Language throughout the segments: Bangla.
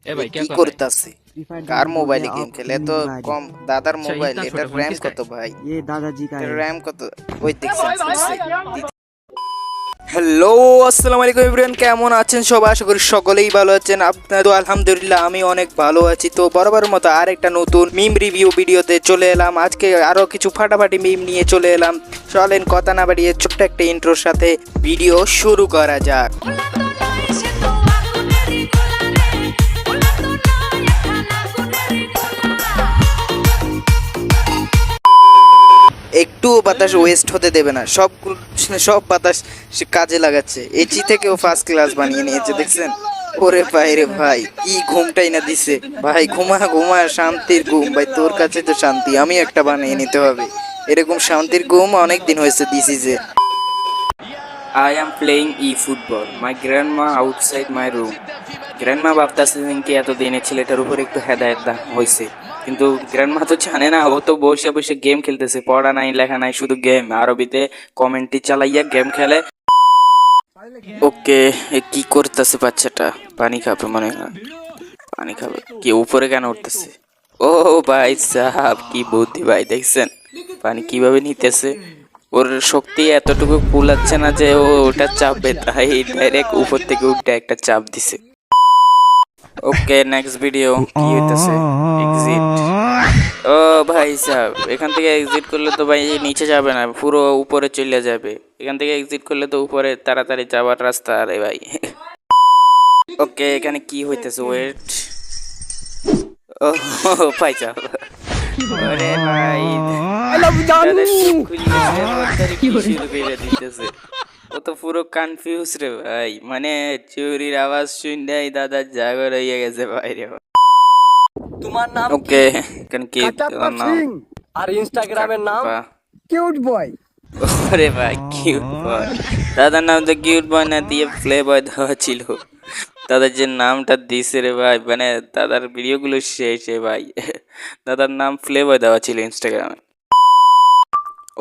কি করতেছে? কার মোবাইলে গেম খেলে? এত কম দাদার মোবাইল, এটার র‍্যাম কত ভাই? এটার র‍্যাম কত? ওই দেখছেন? হ্যালো, আসসালামু আলাইকুম এভরিওয়ান, কেমন আছেন সবাই? আশা করি সকলেই ভালো আছেন। আপনারা তো আলহামদুলিল্লাহ, আমি অনেক ভালো আছি। তো বরাবরের মতো আর একটা নতুন মিম রিভিউ ভিডিওতে চলে এলাম। আজকে আরো কিছু ফাটাফাটি মিম নিয়ে চলে এলাম। চলেন কথা না বাড়িয়ে ছোট্ট একটা ইন্ট্রোর সাথে ভিডিও শুরু করা যাক। একটুও বাতাস ওয়েস্ট হতে দেবে না, সব বাতাস সে কাজে লাগাচ্ছে। এচি থেকেও ফার্স্ট ক্লাস বানিয়ে নিয়েছে, দেখছেন? ওরে ভাই রে ভাই, কি ঘুমটাই না দিছে ভাই। ঘুমা ঘুমা শান্তির ঘুম ভাই। তোর কাছে তো শান্তি, আমি একটা বানিয়ে নিতে হবে। এরকম শান্তির ঘুম অনেক দিন হয়েছে দিছি যে। I am playing e-football. My grandma outside my room. Grandma ভাবতেছেন কি এতদিন এই ছেলেটার উপর একটু হেদায়েত হয়েছে, কিন্তু গ্র্যান্ডমা তো জানে না, ও তো বসে বসে গেম খেলতেছে। পড়া নাই, লেখা নাই, শুধু গেম। আরবিতে কমেন্টটি চালাইয়া গেম খেলে। ওকে, কি করতেছে বাচ্চাটা? পানি খাবে মনে হয়, পানি খাবে। কি উপরে কেন উঠতেছে? ও ভাই সাহাব, কি বুদ্ধি ভাই, দেখছেন পানি কিভাবে নিতেছে? ওর শক্তি এতটুকু কুলাচ্ছে না যে ও ওটা চাপবে, তাই ডাইরেক্ট উপর থেকে উঠে একটা চাপ দিছে। ওকে, নেক্সট ভিডিও। কি হইতেছে? এক্সিট। ও ভাই সাহেব, এখান থেকে এক্সিট করলে তো ভাই নিচে যাবে না, পুরো উপরে চলে যাবে। এখান থেকে এক্সিট করলে তো উপরে তাড়াতাড়ি যাওয়ার রাস্তা। আরে ভাই ওকে, এখানে কি হইতেছে? ওয়েট। ও ভাই সাহেব, আরে ভাই দিতেছে। ও তো পুরো কনফিউজ রে ভাই, মানে চুরির আওয়াজ শুনলেই দাদার জাগর হয়ে গেছে বাইরে। তোমার নাম ওকে, এখানে কি নাম? আর ইনস্টাগ্রামের নাম কিউট বয়। আরে ভাই কিউট বয়, দাদার নাম তো কিউট বয় না দিয়ে প্লে বয় দেওয়া ছিল। দাদার যে নামটা দিছে রে ভাই, মানে দাদার ভিডিওগুলো শেষে ভাই দাদার নাম প্লে বয় দেওয়া ছিল ইনস্টাগ্রামে।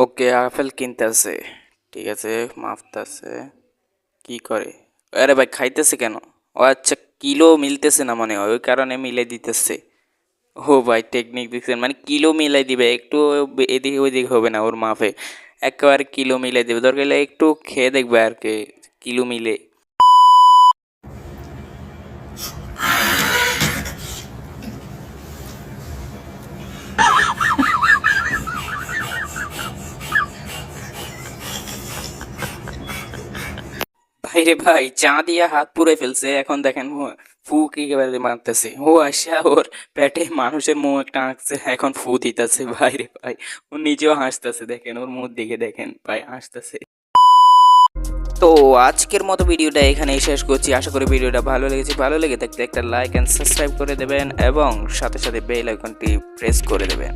ওকে, আপেল কিনতেছে, ঠিক আছে, মাপতেছে। কি করে? আরে ভাই খাইতেছে কেন? ও আচ্ছা, কিলো মিলতেছে না মনে হয়, ওই কারণে মিলে দিতেছে। ও ভাই টেকনিক দিচ্ছেন, মানে কিলো মিলাই দিবে, একটু এদিকে ওইদিকে হবে না ওর মাপে, একেবারে কিলো মিলাই দিবে। দরকার হলে একটু খেয়ে দেখবে আর কি কিলো মিলে। ভাইরে ভাই, চা দিয়া হাত পুড়ে ফেলছে, এখন দেখেন ফু কি মারতেছে। ও আসা ওর পেটে মানুষের মুখ একটা আঁকছে, এখন ফু দিতেছে। ভাইরে ভাই, ও নিজেও হাসতেছে, দেখেন ওর মুখ দিকে দেখেন ভাই, হাসতেছে। তো আজকের মতো ভিডিওটা এখানেই শেষ করছি। আশা করি ভিডিওটা ভালো লেগেছে। ভালো লেগে থাকলে একটা লাইক অ্যান্ড সাবস্ক্রাইব করে দেবেন এবং সাথে সাথে বেল আইকনটি প্রেস করে দেবেন।